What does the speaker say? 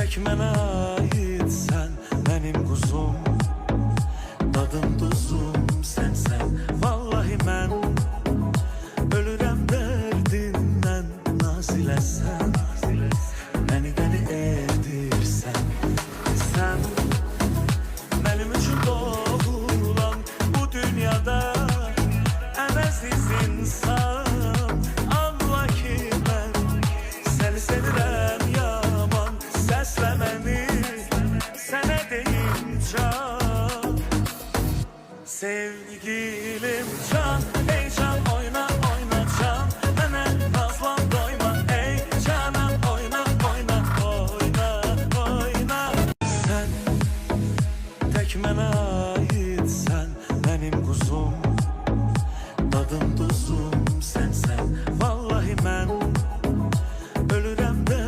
Tək mənə aidsən, mənim quzum, dadım duzum sənsən. Vallahi mən ölürəm dərdindən, naziləsən, məni dəli edirsən. Sən mənim üçün doğulan bu dünyada ən əziz insan. Anla ki mən səni sevirəm yaman, səslə məni sənə deyim can. Sevgi